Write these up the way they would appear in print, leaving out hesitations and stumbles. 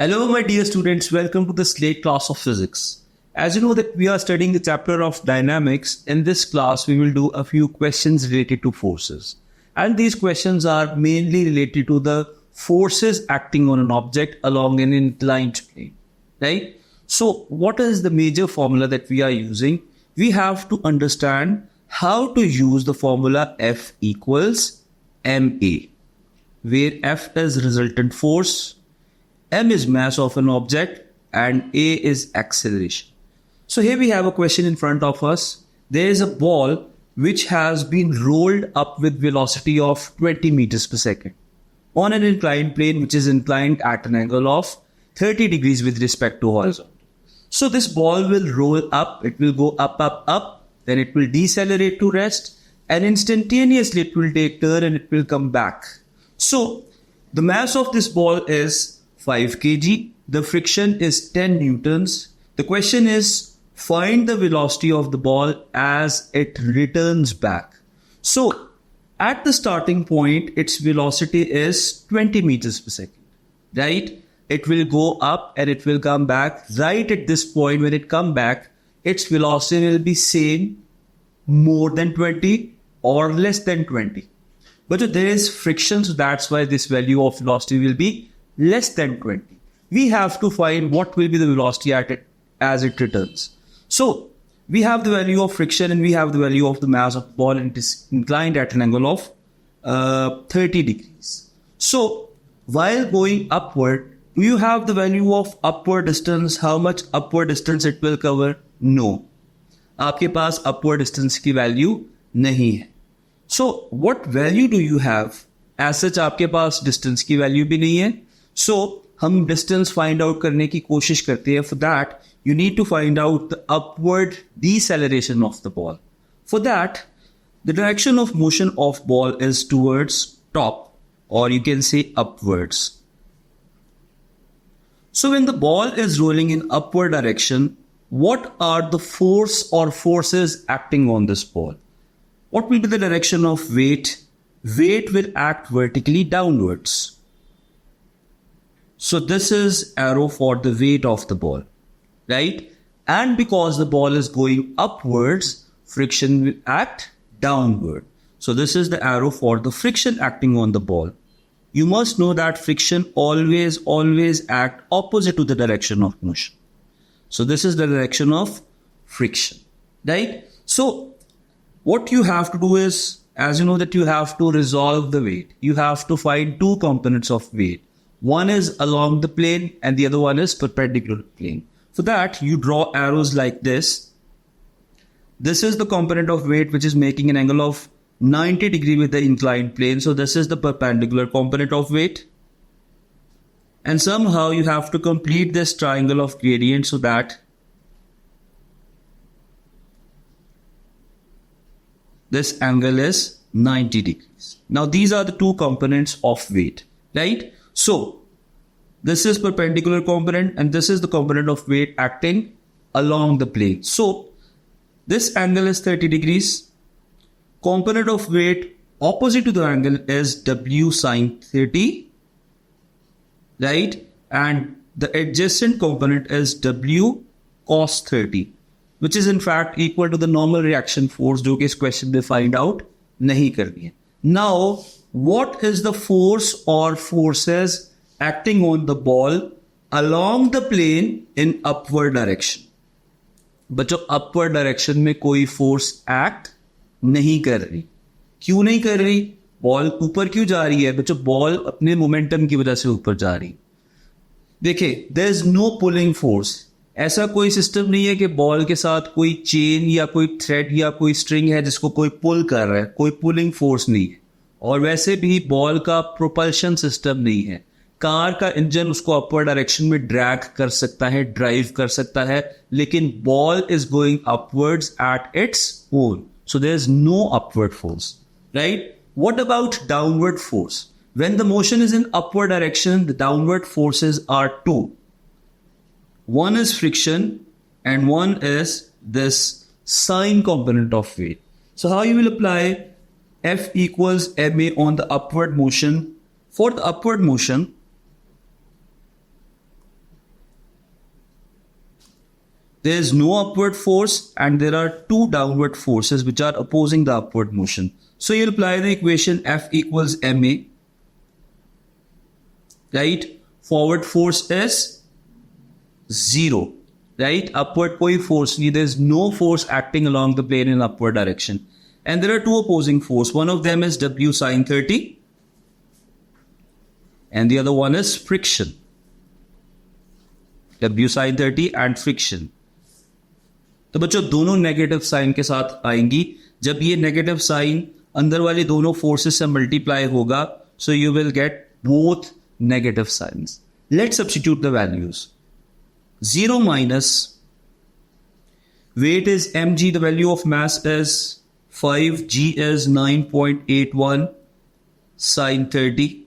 Hello, my dear students. Welcome to the Slate class of physics. As you know that we are studying the chapter of dynamics, in this class we will do a few questions related to forces. And these questions are mainly related to the forces acting on an object along an inclined plane. Right? So, what is the major formula that we are using? We have to understand how to use the formula F equals ma, where F is resultant force, m is mass of an object, and a is acceleration. So here we have a question in front of us. There is a ball which has been rolled up with velocity of 20 meters per second on an inclined plane which is inclined at an angle of 30 degrees with respect to horizontal. So this ball will roll up, it will go up, up, up, then it will decelerate to rest, and instantaneously it will take turn and it will come back. So the mass of this ball is 5 kg, the friction is 10 newtons. The question is, find the velocity of the ball as it returns back. So at the starting point, its velocity is 20 meters per second, right? It will go up and it will come back. Right at this point, when it come back, its velocity will be same, more than 20 or less than 20. But there is friction, so that's why this value of velocity will be less than 20. We have to find what will be the velocity at it as it returns. So we have the value of friction and we have the value of the mass of the ball, and it is inclined at an angle of 30 degrees. So while going upward, do you have the value of upward distance? How much upward distance it will cover? No. आपके पास upward distance की value नहीं है. So what value do you have? As such आपके पास distance की value भी नहीं है. So हम distance find out करने की कोशिश करते हैं. For that, you need to find out the upward deceleration of the ball. For that, the direction of motion of ball is towards top, or you can say upwards. So when the ball is rolling in upward direction, what are the force or forces acting on this ball? What will be the direction of weight? Weight will act vertically downwards. So this is arrow for the weight of the ball, right? And because the ball is going upwards, friction will act downward. So this is the arrow for the friction acting on the ball. You must know that friction always act opposite to the direction of motion. So this is the direction of friction, right? So what you have to do is, as you know that you have to resolve the weight. You have to find two components of weight. One is along the plane and the other one is perpendicular plane. For that, you draw arrows like this. This is the component of weight which is making an angle of 90 degree with the inclined plane. So this is the perpendicular component of weight. And somehow you have to complete this triangle of gradient so that this angle is 90 degrees. Now these are the two components of weight, right? So this is perpendicular component and this is the component of weight acting along the plane. So this angle is 30 degrees. Component of weight opposite to the angle is W sine 30, right? And the adjacent component is W cos 30, which is in fact equal to the normal reaction force, जो कि इस question में find out नहीं करनी है. Now, what is the force or forces acting on the ball along the plane in upward direction? बच्चों, upward direction में कोई force act नहीं कर रही. क्यों नहीं कर रही? बॉल ऊपर क्यों जा रही है? बच्चों, बॉल अपने मोमेंटम की वजह से ऊपर जा रही. देखिए, there is no pulling force. ऐसा कोई सिस्टम नहीं है कि बॉल के साथ कोई चेन या कोई थ्रेड या कोई स्ट्रिंग है जिसको कोई पुल कर रहा है. कोई पुलिंग फोर्स नहीं है. और वैसे भी बॉल का प्रोपल्शन सिस्टम नहीं है. कार का इंजन उसको अपवर्ड डायरेक्शन में ड्रैग कर सकता है, ड्राइव कर सकता है, लेकिन ball is going upwards at its own. So there is no upward force, right? What about downward force? When the motion is in upward direction, the downward forces are two. One is friction and one is this sine component of weight. So how you will apply F equals ma on the upward motion? For the upward motion, there is no upward force and there are two downward forces which are opposing the upward motion. So you apply the equation F equals ma, right? Forward force is 0, right? Upward koi force nahi, there is no force acting along the plane in upward direction. And there are two opposing force. One of them is W sine 30 and the other one is friction. W sine 30 and friction. तो बच्चों दोनों negative sign के साथ आएंगी. जब ये negative sign अंदर वाले दोनों फोर्सेस से मल्टीप्लाई होगा, so you will get both negative science. Let's substitute the values. 0 minus weight is mg, the value of mass is 5, g is 9.81 sine 30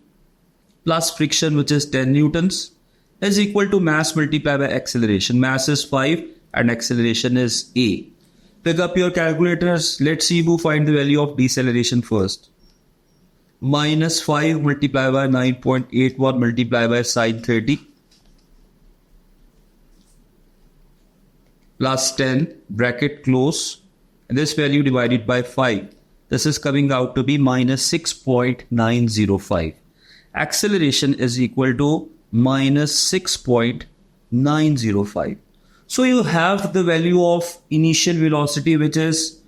plus friction which is 10 newtons is equal to mass multiplied by acceleration. Mass is 5 and acceleration is a. Pick up your calculators. Let's see who find the value of deceleration first. Minus 5 multiplied by 9.81 multiplied by sine 30 plus 10 bracket close, and this value divided by 5. This is coming out to be minus 6.905. Acceleration is equal to minus 6.905. So you have the value of initial velocity which is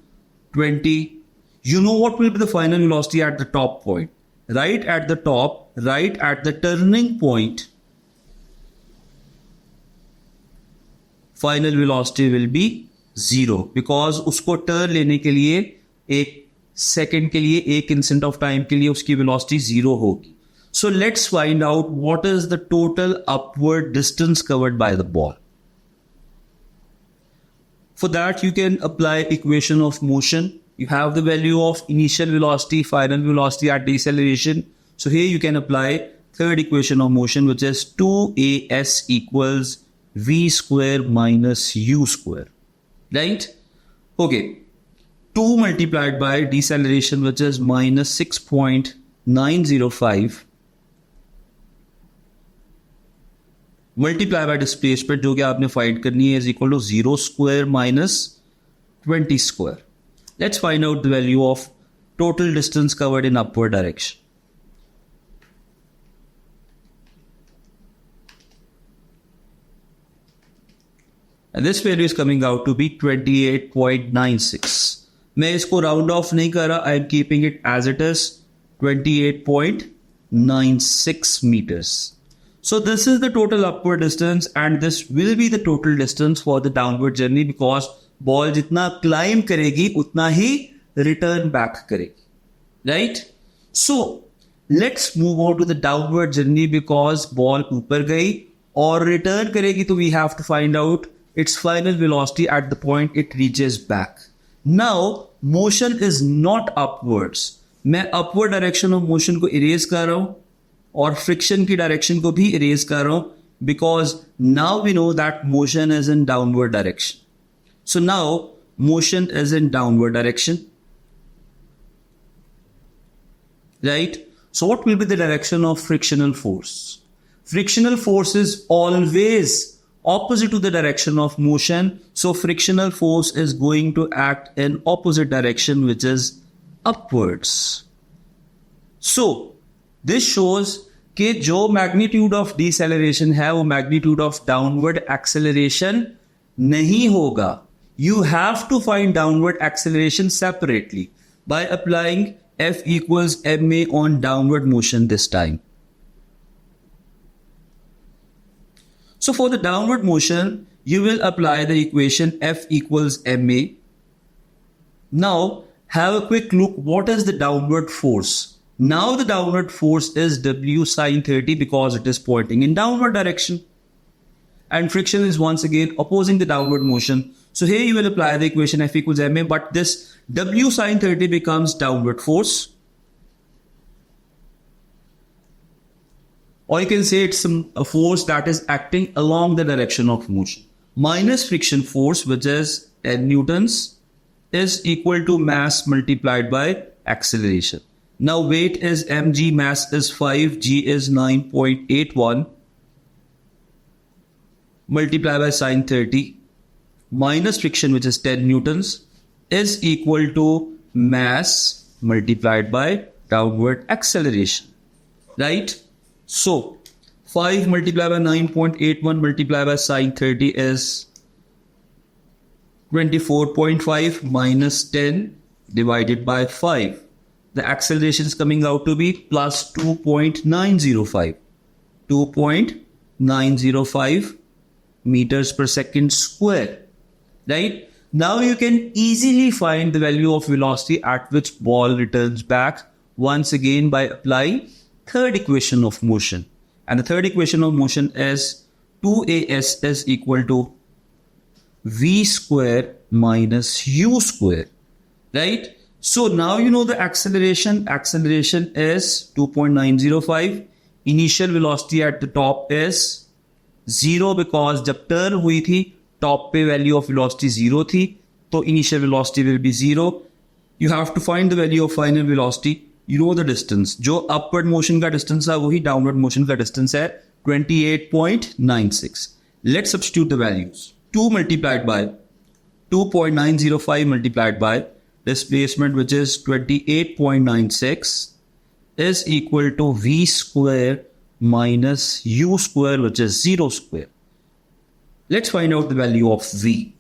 20. You know what will be the final velocity at the top point. Right at the top, right at the turning point, final velocity will be 0 because उसको turn लेने के लिए एक second के लिए एक instant of time के लिए उसकी velocity 0 होगी. So let's find out what is the total upward distance covered by the ball. For that, you can apply equation of motion. You have the value of initial velocity, final velocity at deceleration. So here you can apply third equation of motion, which is 2as equals v square minus u square. Right? Okay. 2 multiplied by deceleration, which is minus 6.905. Multiply by displacement जो कि आपने find करनी है is equal to 0 square minus 20 square. Let's find out the value of total distance covered in upward direction. And this value is coming out to be 28.96. मैं इसको round off नहीं कर रहा, I am keeping it as it is 28.96 meters. So this is the total upward distance and this will be the total distance for the downward journey because ball जितना climb करेगी उतना ही return back करेगी. Right? So let's move on to the downward journey because ball ऊपर गई और return करेगी तो we have to find out its final velocity at the point it reaches back. Now motion is not upwards. मैं upward direction of motion को erase कर रहा हूँ और फ्रिक्शन की डायरेक्शन को भी इरेज कर रहा हूं because now we know that motion is in downward direction. So now motion is in downward direction, right? So what will be the direction of frictional force? Frictional force is always opposite to the direction of motion, so frictional force is going to act in opposite direction, which is upwards. So this shows कि जो magnitude of deceleration है वो magnitude of downward acceleration नहीं होगा. You have to find downward acceleration separately by applying F equals ma on downward motion this time. So for the downward motion, you will apply the equation F equals ma. Now have a quick look, what is the downward force? Now the downward force is W sine 30 because it is pointing in downward direction. And friction is once again opposing the downward motion. So here you will apply the equation F equals ma, but this W sine 30 becomes downward force. Or you can say it's a force that is acting along the direction of motion. Minus friction force, which is N newtons, is equal to mass multiplied by acceleration. Now weight is mg, mass is 5, g is 9.81 multiplied by sine 30 minus friction, which is 10 newtons, is equal to mass multiplied by downward acceleration, right? So 5 multiplied by 9.81 multiplied by sine 30 is 24.5 minus 10 divided by 5. The acceleration is coming out to be plus 2.905. 2.905 meters per second square, right? Now you can easily find the value of velocity at which ball returns back once again by applying third equation of motion. And the third equation of motion is 2as is equal to v square minus u square, right? So now you know the acceleration. Acceleration is 2.905. Initial velocity at the top is 0 because जब turn हुई थी top पे value of velocity 0 थी, तो initial velocity will be 0. You have to find the value of final velocity. You know the distance. जो upward motion का distance है वही downward motion का distance है 28.96. Let's substitute the values. 2 multiplied by 2.905 multiplied by displacement, which is 28.96, is equal to v square minus u square, which is 0 square. Let's find out the value of v.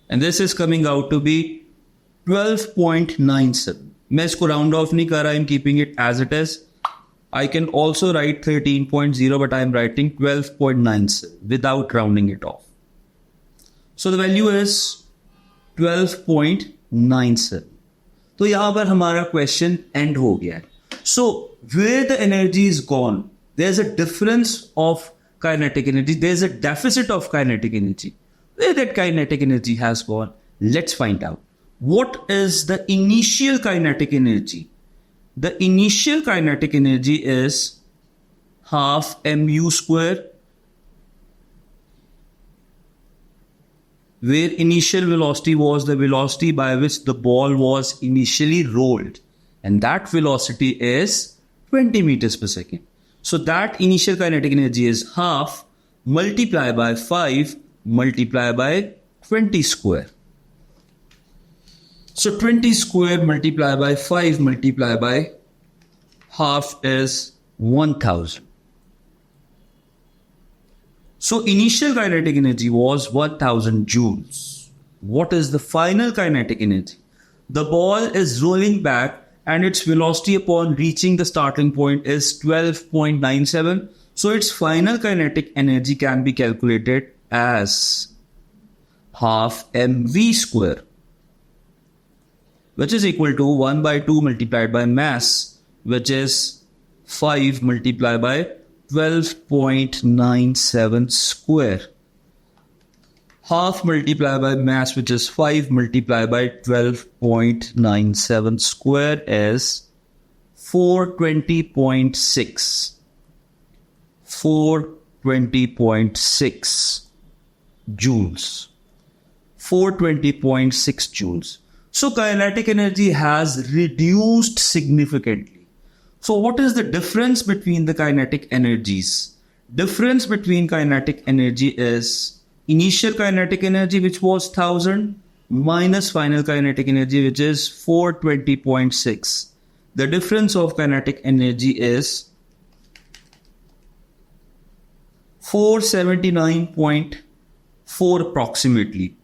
And this is coming out to be 12.97. मैं इसको round off नहीं कर रहा, I'm keeping it as it is. I can also write 13.0, but I'm writing 12.97 without rounding it off. So the value is 12.97. तो यहाँ पर हमारा question end हो गया है. So where the energy is gone, there's a difference of kinetic energy. There's a deficit of kinetic energy. Where that kinetic energy has gone, let's find out. What is the initial kinetic energy? The initial kinetic energy is half mu square, where initial velocity was the velocity by which the ball was initially rolled, and that velocity is 20 meters per second. So that initial kinetic energy is half multiplied by 5 multiplied by 20 square. So 20 square multiplied by 5 multiplied by half is 1000. So initial kinetic energy was 1000 joules. What is the final kinetic energy? The ball is rolling back and its velocity upon reaching the starting point is 12.97. So its final kinetic energy can be calculated as half mv square, which is equal to 1 by 2 multiplied by mass, which is 5 multiplied by 12.97 square. Half multiplied by mass, which is 5 multiplied by 12.97 square, is 420.6. 420.6 joules. 420.6 joules. So kinetic energy has reduced significantly. So what is the difference between the kinetic energies? Difference between kinetic energy is initial kinetic energy, which was 1000, minus final kinetic energy, which is 420.6. The difference of kinetic energy is 479.4 approximately.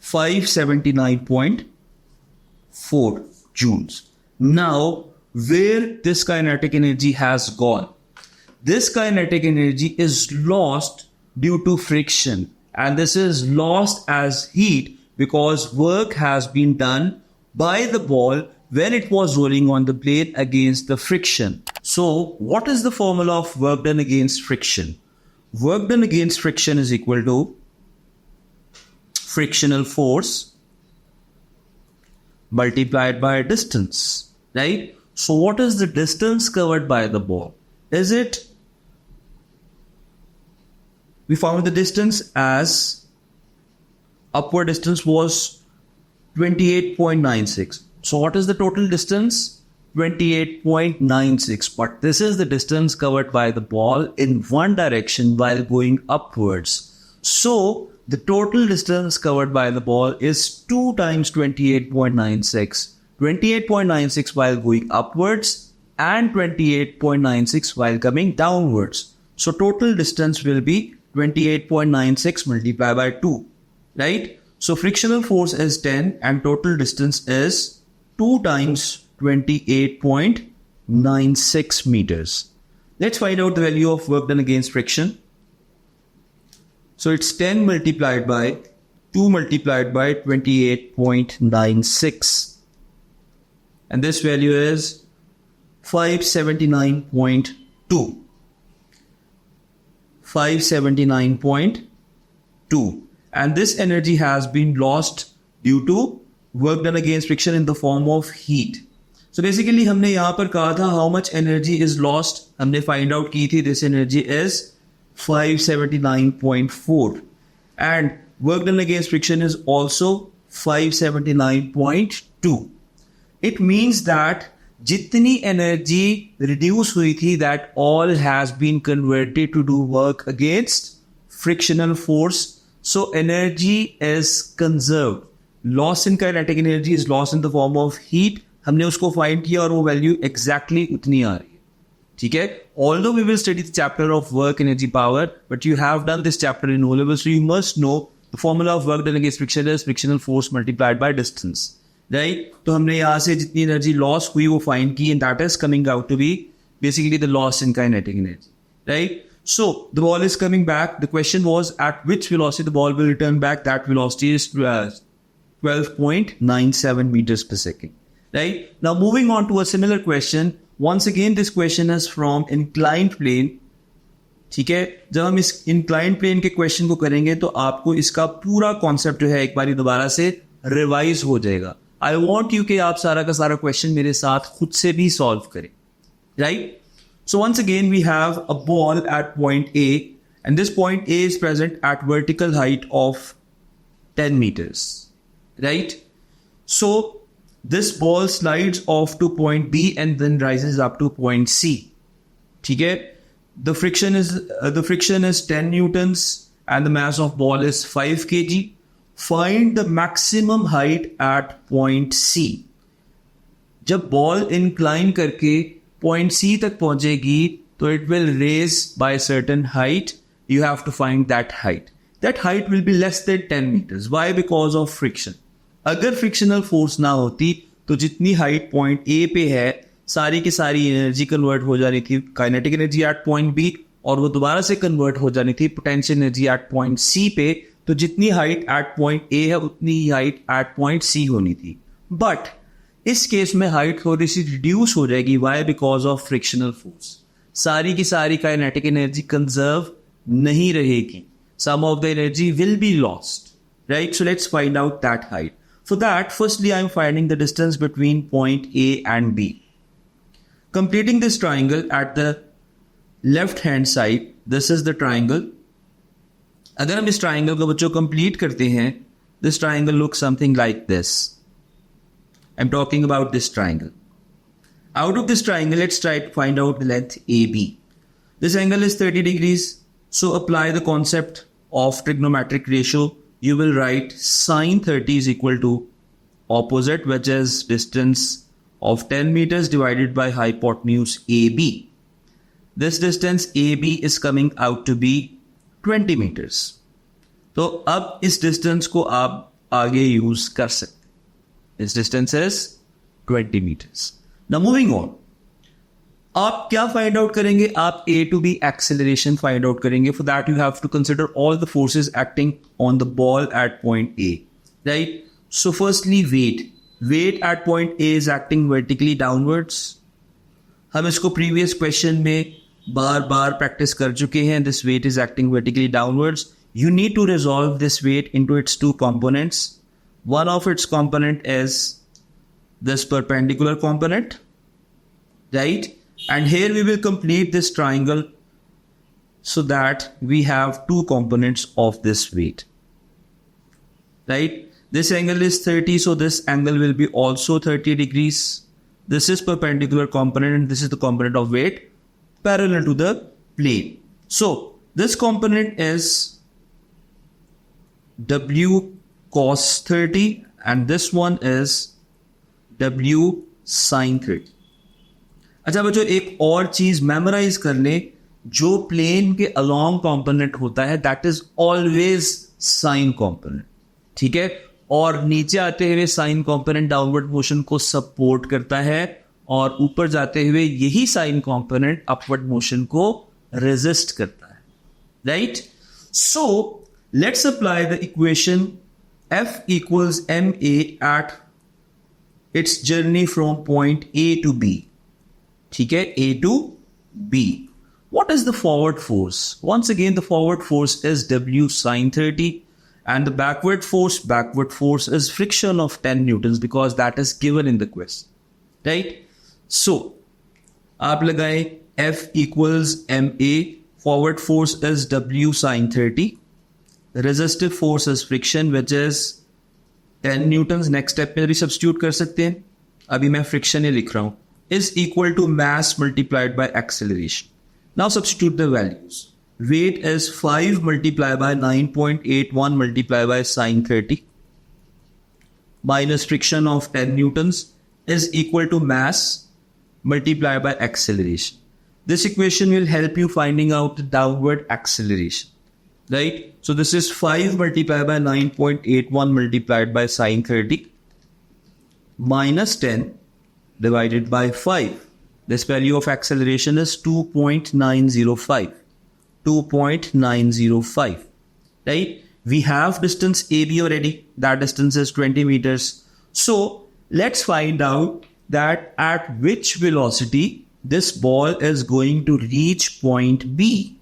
579.4 joules. Now, where this kinetic energy has gone? This kinetic energy is lost due to friction, and this is lost as heat because work has been done by the ball when it was rolling on the plane against the friction. So, what is the formula of work done against friction? Work done against friction is equal to frictional force multiplied by distance, right? So what is the distance covered by the ball? Is it, we found the distance as upward distance was 28.96. So what is the total distance? 28.96, but this is the distance covered by the ball in one direction while going upwards. So the total distance covered by the ball is 2 times 28.96. 28.96 while going upwards and 28.96 while coming downwards. So total distance will be 28.96 multiplied by 2, right? So frictional force is 10 and total distance is 2 times 28.96 meters. Let's find out the value of work done against friction. So it's 10 multiplied by 2 multiplied by 28.96. And this value is 579.2. 579.2. And this energy has been lost due to work done against friction in the form of heat. So basically हमने यहाँ पर कहा था how much energy is lost. हमने find out की थी this energy is 579.4. And work done against friction is also 579.2. It means that जितनी energy reduce हुई थी that all has been converted to do work against frictional force. So energy is conserved. Loss in kinetic energy is lost in the form of heat. हमने उसको find किया और वो value exactly उतनी आ रही है. ठीक है? Although we will study the chapter of work, energy, power, but you have done this chapter in O-level, so you must know the formula of work done against friction is frictional force multiplied by distance. Right? तो हमने यहाँ से जितनी energy loss हुई वो find की, and that is coming out to be basically the loss in kinetic energy. Right? So the ball is coming back. The question was at which velocity the ball will return back. That velocity is 12.97 meters per second. Right? Now moving on to a similar question. Once again this question is from inclined plane. ठीक है, जब हम इस inclined plane के question को करेंगे तो आपको इसका पूरा concept जो है एक बारी दोबारा से revise हो जाएगा. I want you कि आप सारा का सारा question मेरे साथ खुद से भी solve करें. Right? So once again we have a ball at point A, and this point A is present at vertical height of 10 meters. Right? So this ball slides off to point B and then rises up to point C. ठीक है? The friction is 10 newtons and the mass of ball is 5 kg. Find the maximum height at point C. जब ball incline करके point C तक पहुंचेगी तो it will raise by a certain height. You have to find that height. That height will be less than 10 meters. Why? Because of friction. अगर frictional force ना होती तो जितनी हाइट पॉइंट ए पे है सारी की सारी एनर्जी कन्वर्ट हो जानी थी kinetic energy at point B, और वो दोबारा से कन्वर्ट हो जानी थी potential energy at point C पे. तो जितनी हाइट एट पॉइंट ए है उतनी ही हाइट एट पॉइंट सी होनी थी. बट इस केस में हाइट थोड़ी सी रिड्यूस हो जाएगी. Why? Because of frictional force. सारी की सारी काइनेटिक एनर्जी कंजर्व नहीं रहेगी. Some of the energy will be lost. Right? So let's find out that height. For that, firstly, I am finding the distance between point A and B. Completing this triangle at the left-hand side, this is the triangle. अगर हम इस triangle को बच्चों complete करते हैं, this triangle looks something like this. I'm talking about this triangle. Out of this triangle, let's try to find out the length AB. This angle is 30 degrees, so apply the concept of trigonometric ratio. You will write sine 30 is equal to opposite, which is distance of 10 meters divided by hypotenuse AB. This distance AB is coming out to be 20 meters. तो अब इस distance को आप आगे use कर सकते. This distance is 20 meters. Now moving on. आप क्या find out करेंगे? आप A to B acceleration find out करेंगे. For that you have to consider all the forces acting on the ball at point A. Right? So firstly weight. Weight at point A is acting vertically downwards. हम इसको previous question में बार बार practice कर चुके हैं. This weight is acting vertically downwards. You need to resolve this weight into its two components. One of its component is this perpendicular component. Right? And here we will complete this triangle so that we have two components of this weight. Right? This angle is 30, so this angle will be also 30 degrees. This is perpendicular component and this is the component of weight parallel to the plane. So this component is W cos 30 and this one is W sin 30. अच्छा बच्चों, एक और चीज memorise कर ले, जो plane के along component होता है that is always sign component. ठीक है, और नीचे आते हुए साइन कंपोनेंट डाउनवर्ड मोशन को सपोर्ट करता है और ऊपर जाते हुए यही साइन कंपोनेंट अपवर्ड मोशन को रेजिस्ट करता है. Right, so let's apply the equation F equals ma at its journey from point A to B. ठीक है, A to B. What is the forward force? Once again, the forward force is W sin 30 and the backward force is friction of 10 newtons because that is given in the question. Right? So, आप लगाएं F equals ma, forward force is W sin 30. The resistive force is friction which is 10 newtons. Next step पे भी substitute कर सकते हैं. अभी मैं friction ही लिख रहा हूँ. Is equal to mass multiplied by acceleration. Now substitute the values. Weight is 5 multiplied by 9.81 multiplied by sin 30 minus friction of 10 newtons is equal to mass multiplied by acceleration. This equation will help you finding out the downward acceleration. Right? So this is 5 multiplied by 9.81 multiplied by sin 30 minus 10 divided by 5. This value of acceleration is 2.905. 2.905. Right? We have distance AB already. That distance is 20 meters. So let's find out that at which velocity this ball is going to reach point B.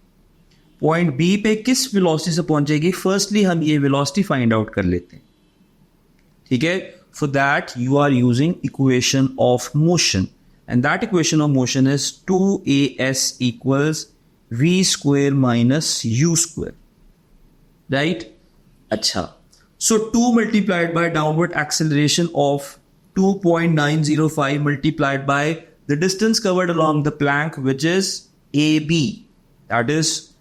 Point B पे किस velocity से पहुंचेगी? Firstly हम ये velocity find out कर लेते हैं. ठीक है? For that you are using equation of motion and that equation of motion is 2as equals v square minus u square. Right? अच्छा. So 2 multiplied by downward acceleration of 2.905 multiplied by the distance covered along the plank which is AB. That is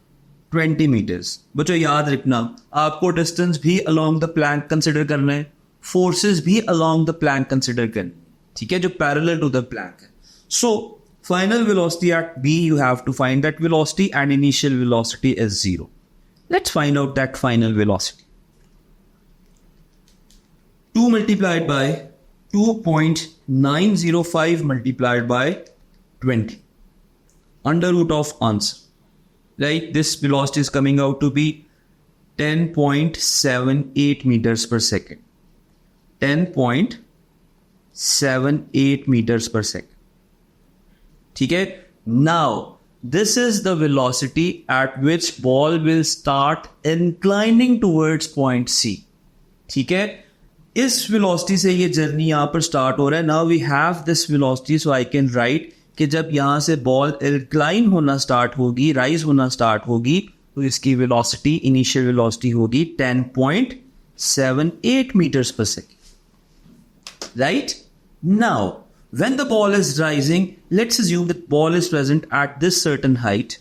20 meters. बच्चों याद रखना, आपको distance भी along the plank consider करना है, forces भी along the plank consider करना है. ठीक है, जो parallel to the plank है. So final velocity at B you have to find that velocity and initial velocity is 0. Let's find out that final velocity. 2 multiplied by 2.905 multiplied by 20. Under root of answer. Right, this velocity is coming out to be 10.78 meters per second. 10.78 meters per second. ठीक है? Now, this is the velocity at which ball will start inclining towards point C. ठीक है? इस velocity से ये journey यहाँ पर start हो रहा है. Now we have this velocity, so I can write कि जब यहाँ से बॉल इंक्लाइन होना स्टार्ट होगी, राइज होना स्टार्ट होगी, तो इसकी वेलोसिटी, इनिशियल वेलोसिटी होगी 10.78 meters per second. Right? Now, when the ball is rising, let's assume that ball is present at this certain height.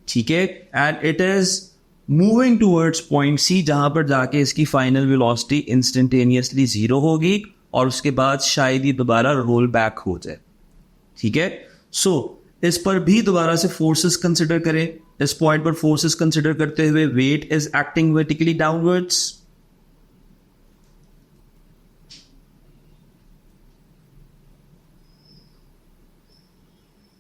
ठीक है? And it is moving towards point C, जहां पर जाके इसकी फाइनल वेलोसिटी इंस्टेंटेनियसली 0 होगी और उसके बाद शायद ही दोबारा रोल बैक हो जाए. ठीक है, सो इस पर भी दोबारा से फोर्सेस कंसिडर करें. इस पॉइंट पर फोर्सेस कंसिडर करते हुए weight is acting vertically downwards.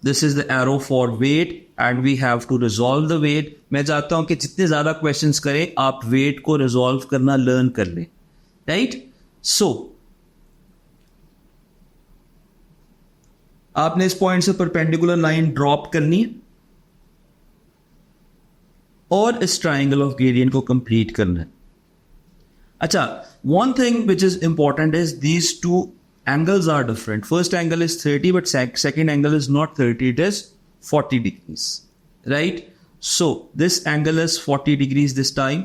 This is the arrow for weight and we have to resolve the weight. मैं चाहता हूं कि जितने ज्यादा क्वेश्चंस करें आप वेट को रिजॉल्व करना लर्न कर लें. राइट? सो आपने इस पॉइंट से परपेंडिकुलर लाइन ड्रॉप करनी है और इस ट्राइंगल ऑफ ग्रेडियंट को कंप्लीट करना है. अच्छा, one thing which is important is these two angles are different. First angle is 30 but second angle is not 30, it is 40 degrees. Right? So this angle is 40 degrees this time.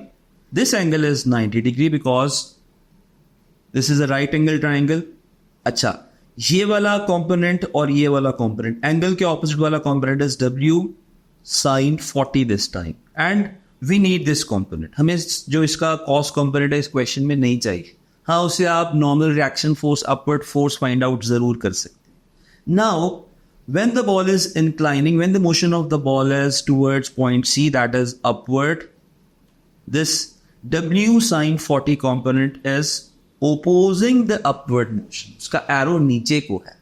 This angle is 90 degree because this is a right angle triangle. अच्छा, ये वाला component और ये वाला component, angle के opposite वाला component is W sin 40 this time and we need this component. हमें जो इसका कॉस कंपोनेंट है इस क्वेश्चन में नहीं चाहिए. हाँ, उसे आप normal reaction force, upward force find out जरूर कर सकते हैं. Now when the ball is inclining, when the motion of the ball is towards point C, that is upward, this W sin 40 component is opposing the upward motion. उसका arrow नीचे को है,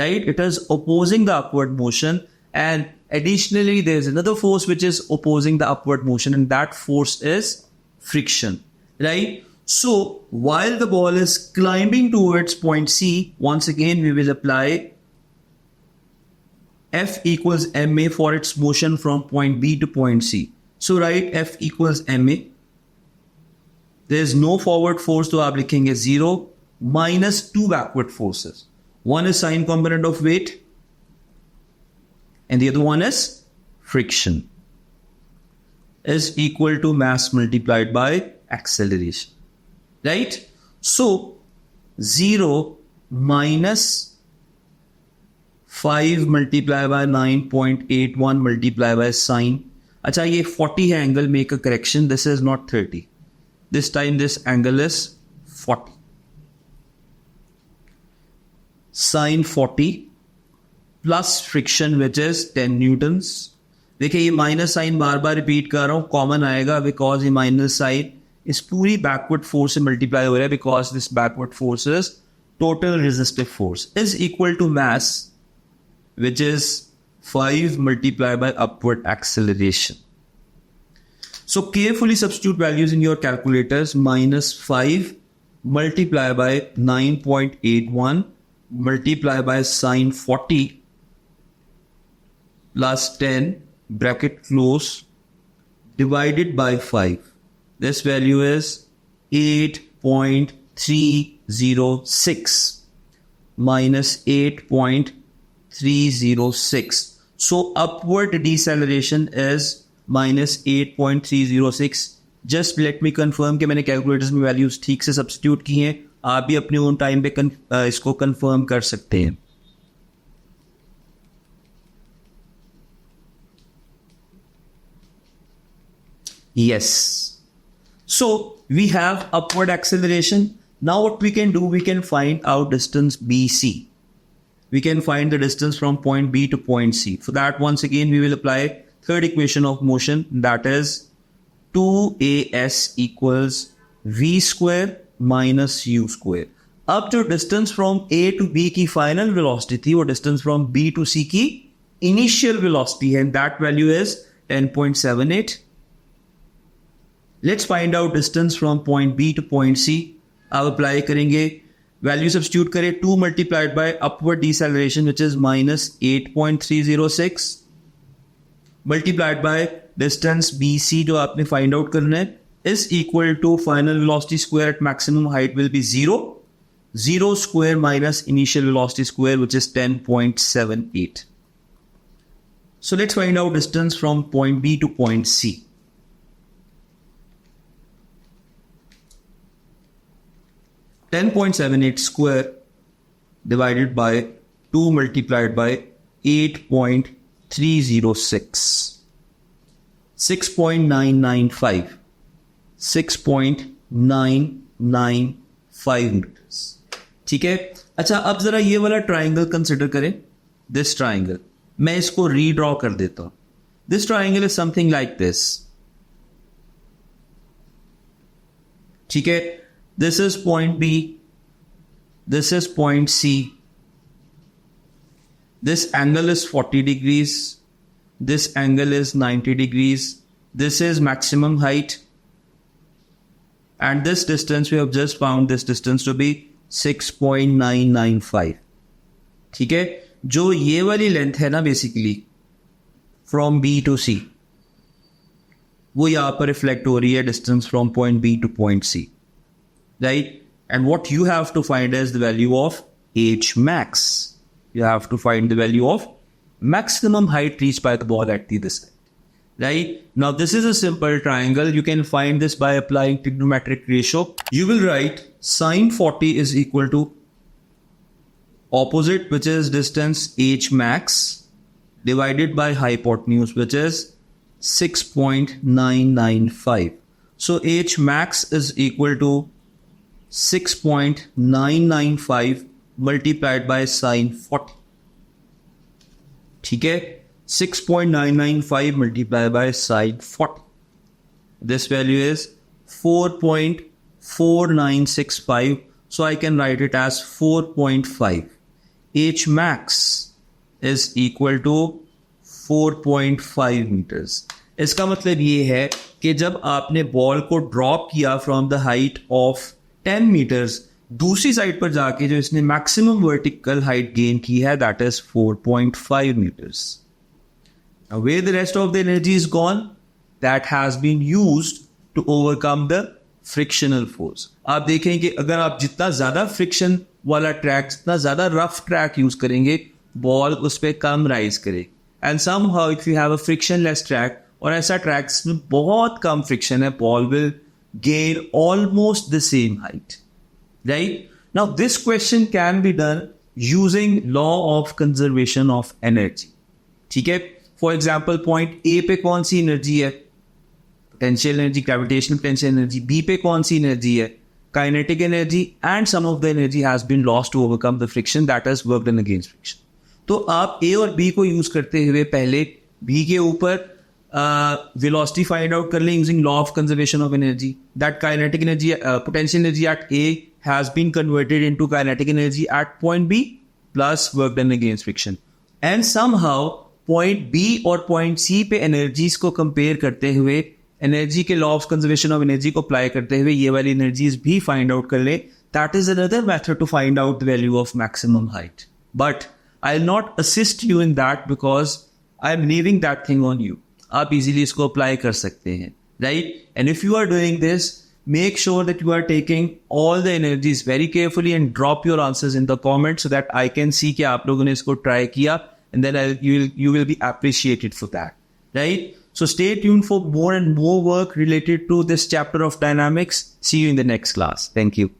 right? It is opposing the upward motion, and additionally there is another force which is opposing the upward motion, and that force is friction, right? So while the ball is climbing towards point C, once again we will apply F equals ma for its motion from point B to point C. So write F equals ma. There is no forward force, so आप लिखेंगे 0 minus 2 backward forces. One is sine component of weight and the other one is friction, is equal to mass multiplied by acceleration. Right? So 0 minus 5 multiplied by 9.81 multiplied by sine. अच्छा, ये 40 है angle, make a correction. This is not 30. This time this angle is 40. Sine 40 plus friction which is 10 newtons. देखिए ये minus sine bar बार repeat कर रहा हूँ, common आएगा because ये माइनस साइन इस पूरी बैकवर्ड फोर्स से मल्टीप्लाई हो रहा है, because this backward force is total resistive force is equal to mass which is 5 multiplied by upward acceleration. So carefully substitute values in your calculators. Minus 5 multiplied by 9.81 multiplied by sine 40 plus 10 bracket close divided by 5. This value is 8.306 minus 8.306. So upward deceleration is minus 8.306. Just let me confirm कि मैंने calculators में values ठीक से substitute की हैं. आप भी अपने ओन टाइम पे इसको कंफर्म कर सकते हैं. Yes. So we have upward acceleration. Now what we can do, we can find out distance BC. We can find the distance from point B to point C. For that, once again, we will apply third equation of motion, that is 2as equals v square minus u square. अब जो distance from A to B की final velocity थी, वो distance from B to C की initial velocity है, and that value is 10.78. Let's find out distance from point B to point C. अब apply करेंगे, value substitute करें, 2 multiplied by upward deceleration which is minus 8.306 multiplied by distance BC जो आपने find out करना है is equal to final velocity square at maximum height will be 0 square minus initial velocity square which is 10.78. So let's find out distance from point B to point C. (10.78) square divided by 2 multiplied by 8.306. 6.995. 6.995 meters. ठीक है. अच्छा, अब जरा ये वाला triangle consider करें. This triangle मैं इसको रीड्रॉ कर देता हूं. This triangle is something like this. ठीक है. This is point B. This is point C. This angle is 40 degrees. This angle is 90 degrees. This is maximum height. And this distance, we have just found this distance to be 6.995. ठीक है. जो ये वाली length है ना basically from B to C, वो यहाँ पर रिफ्लेक्ट हो रही है distance from point B to point C. Right? And what you have to find is the value of H max. You have to find the value of maximum height reached by the ball at this height. Right? Now this is a simple triangle. You can find this by applying trigonometric ratio. You will write sine 40 is equal to opposite, which is distance h max, divided by hypotenuse, which is 6.995. So h max is equal to 6.995 multiplied by sine 40. ठीक है, 6.995 multiplied by sine 40. This value is 4.4965. So I can write it as 4.5. H max is equal to 4.5 meters. इसका मतलब ये है कि जब आपने ball को ड्रॉप किया from the height of 10 meters, दूसरी साइड पर जाके जो इसने मैक्सिमम वर्टिकल हाइट गेन की है, that is 4.5 meters. Now, where the rest of the energy is gone, that has been used to overcome the frictional force. आप देखें कि अगर आप जितना ज्यादा फ्रिक्शन वाला ट्रैक, जितना ज्यादा रफ ट्रैक यूज करेंगे, बॉल उस पर कम राइज करे. And somehow if you have a frictionless track, और ऐसा ट्रैक जिसमें बहुत कम फ्रिक्शन है, ball will gain almost the same height. Right? Now this question can be done using law of conservation of energy. ठीक है? For example, point A पे कौन सी energy है? Potential energy, gravitational potential energy. B पे कौन सी energy है? Kinetic energy, and some of the energy has been lost to overcome the friction that has worked in against friction. तो आप A और B को यूज करते हुए पहले B के ऊपर velocity find out कर लें using law of conservation of energy. That kinetic energy, potential energy at A has been converted into kinetic energy at point B plus work done against friction. And somehow point B और point C पे energies को compare करते हुए, energy के law of conservation of energy को apply करते हुए ये वाली energies भी find out कर ले. That is another method to find out the value of maximum height. But I'll not assist you in that because I'm leaving that thing on you. आप easily इसको apply कर सकते हैं, right? And if you are doing this, make sure that you are taking all the energies very carefully and drop your answers in the comments so that I can see कि आप लोगों ने इसको try किया, and then you will be appreciated for that, right? So stay tuned for more and more work related to this chapter of dynamics. See you in the next class. Thank you.